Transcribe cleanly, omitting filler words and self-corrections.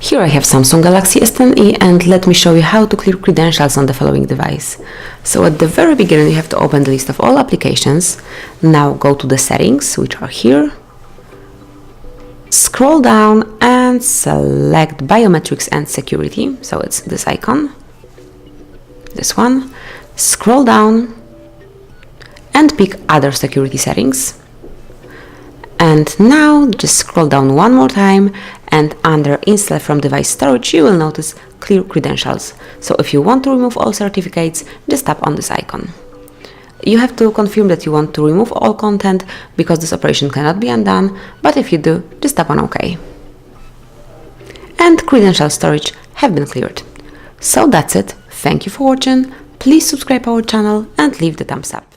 Here I have Samsung Galaxy S10e, and let me show you how to clear credentials on the following device. So at the very beginning you have to open the list of all applications. Now go to the settings, which are here. Scroll down and select biometrics and security. So it's this icon, this one. Scroll down and pick other security settings. And now just scroll down one more time, and under install from device storage you will notice clear credentials. So if you want to remove all certificates, just tap on this icon. You have to confirm that you want to remove all content, because this operation cannot be undone, but if you do, just tap on OK. And credential storage have been cleared. So that's it. Thank you for watching. Please subscribe our channel and leave the thumbs up.